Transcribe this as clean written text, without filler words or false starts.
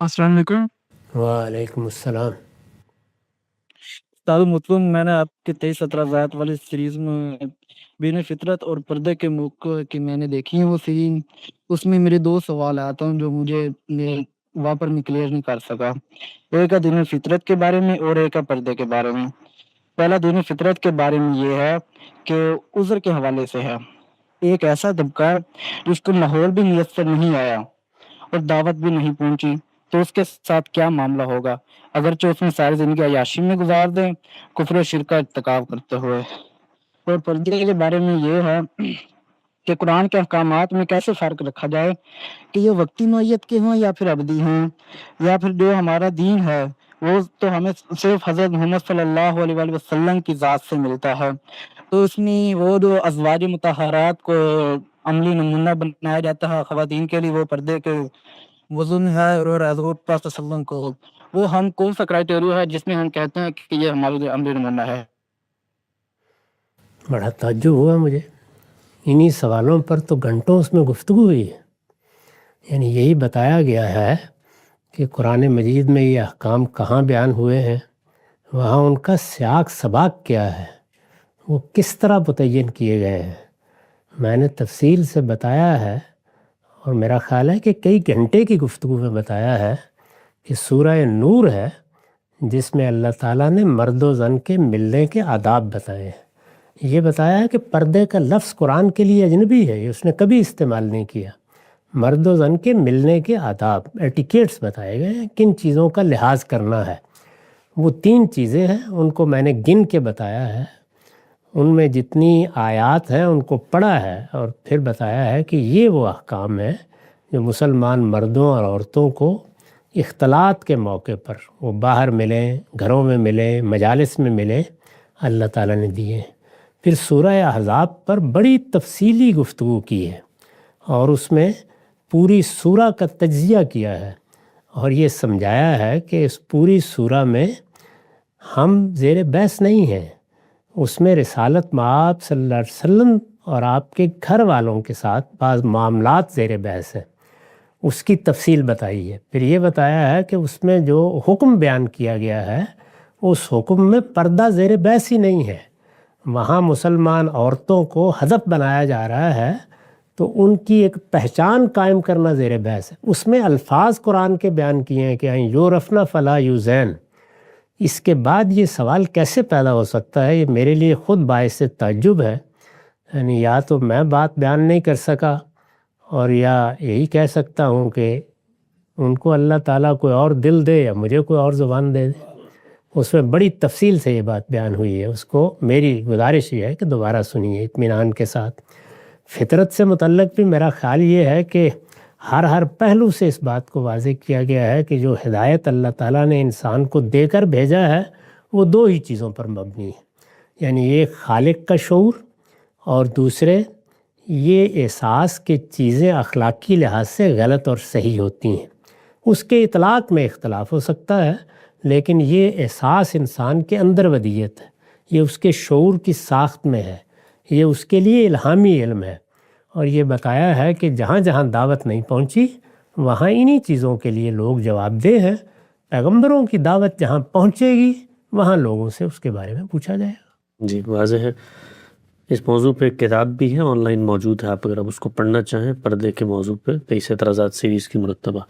السلام علیکم۔ وعلیکم السلام۔ استاد مطلوب میں نے آپ کے 23-17 آیات والی سیریز میں بین فطرت اور پردے کے موقع کی میں نے دیکھی ہیں وہ سین، اس میں میرے دو سوال آتے ہیں جو مجھے وہاں پر میں کلیئر نہیں کر سکا۔ ایک ہے دین فطرت کے بارے میں اور ایک ہے پردے کے بارے میں۔ پہلا دین فطرت کے بارے میں یہ ہے کہ عذر کے حوالے سے ہے، ایک ایسا طبقہ ہے جس کو ماحول بھی میسر نہیں آیا اور دعوت بھی نہیں پہنچی، تو اس کے ساتھ کیا معاملہ ہوگا اگرچہ اس میں ساری زندگی عیاشی میں گزار دیں کفر و شرک کا ارتکاب کرتے ہوئے۔ اور پردے کے بارے میں یہ ہے کہ قرآن کے احکامات میں کیسے فرق رکھا جائے کہ یہ وقتی نوعیت کے ہوں یا پھر ابدی ہوں، یا پھر جو ہمارا دین ہے وہ تو ہمیں صرف حضرت محمد صلی اللہ علیہ وآلہ وسلم کی ذات سے ملتا ہے، تو اس میں وہ جو ازواج مطہرات کو عملی نمونہ بنایا جاتا ہے خواتین کے لیے، وہ پردے کے وزن ہے، اور حضرت پاک صلی اللہ علیہ وسلم کو وہ ہم کون سا کرائٹیریا ہے جس میں ہم کہتے ہیں کہ یہ ہمارے لیے عملی نمونہ ہے؟ بڑا تعجب ہوا مجھے، انہی سوالوں پر تو گھنٹوں اس میں گفتگو ہوئی ہے۔ یعنی یہی بتایا گیا ہے کہ قرآن مجید میں یہ احکام کہاں بیان ہوئے ہیں، وہاں ان کا سیاق سباق کیا ہے، وہ کس طرح متعین کیے گئے ہیں۔ میں نے تفصیل سے بتایا ہے، اور میرا خیال ہے کہ کئی گھنٹے کی گفتگو میں بتایا ہے کہ سورہ نور ہے جس میں اللہ تعالیٰ نے مرد و زن کے ملنے کے آداب بتائے ہیں۔ یہ بتایا ہے کہ پردے کا لفظ قرآن کے لیے اجنبی ہے، یہ اس نے کبھی استعمال نہیں کیا۔ مرد و زن کے ملنے کے آداب، ایٹیکیٹس بتائے گئے ہیں، کن چیزوں کا لحاظ کرنا ہے۔ وہ 3 چیزیں ہیں، ان کو میں نے گن کے بتایا ہے، ان میں جتنی آیات ہیں ان کو پڑھا ہے، اور پھر بتایا ہے کہ یہ وہ احکام ہیں جو مسلمان مردوں اور عورتوں کو اختلاط کے موقع پر، وہ باہر ملیں، گھروں میں ملیں، مجالس میں ملیں، اللہ تعالیٰ نے دیے ہیں۔ پھر سورہ احزاب پر بڑی تفصیلی گفتگو کی ہے، اور اس میں پوری سورہ کا تجزیہ کیا ہے، اور یہ سمجھایا ہے کہ اس پوری سورہ میں ہم زیر بحث نہیں ہیں، اس میں رسالت مآب صلی اللہ علیہ وسلم اور آپ کے گھر والوں کے ساتھ بعض معاملات زیر بحث ہیں، اس کی تفصیل بتائی ہے۔ پھر یہ بتایا ہے کہ اس میں جو حکم بیان کیا گیا ہے اس حکم میں پردہ زیر بحث ہی نہیں ہے، وہاں مسلمان عورتوں کو ہدف بنایا جا رہا ہے، تو ان کی ایک پہچان قائم کرنا زیر بحث ہے۔ اس میں الفاظ قرآن کے بیان کیے ہیں کہ یورفنا فلا یوزین۔ اس کے بعد یہ سوال کیسے پیدا ہو سکتا ہے، یہ میرے لیے خود باعث تعجب ہے۔ یعنی یا تو میں بات بیان نہیں کر سکا، اور یا یہی کہہ سکتا ہوں کہ ان کو اللہ تعالیٰ کوئی اور دل دے یا مجھے کوئی اور زبان دے دے۔ اس میں بڑی تفصیل سے یہ بات بیان ہوئی ہے، اس کو میری گزارش یہ ہے کہ دوبارہ سنیے اطمینان کے ساتھ۔ فطرت سے متعلق بھی میرا خیال یہ ہے کہ ہر پہلو سے اس بات کو واضح کیا گیا ہے کہ جو ہدایت اللہ تعالیٰ نے انسان کو دے کر بھیجا ہے وہ 2 ہی چیزوں پر مبنی ہے، یعنی ایک خالق کا شعور، اور دوسرے یہ احساس کہ چیزیں اخلاقی لحاظ سے غلط اور صحیح ہوتی ہیں۔ اس کے اطلاق میں اختلاف ہو سکتا ہے، لیکن یہ احساس انسان کے اندر ودیت ہے، یہ اس کے شعور کی ساخت میں ہے، یہ اس کے لیے الہامی علم ہے۔ اور یہ بتایا ہے کہ جہاں جہاں دعوت نہیں پہنچی وہاں انہی چیزوں کے لیے لوگ جواب دہ ہیں، پیغمبروں کی دعوت جہاں پہنچے گی وہاں لوگوں سے اس کے بارے میں پوچھا جائے گا۔ جی واضح ہے۔ اس موضوع پہ ایک کتاب بھی ہے، آن لائن موجود ہے، آپ اگر آپ اس کو پڑھنا چاہیں، پردے کے موضوع پہ 23 اعتراضات سیریز کی مرتبہ۔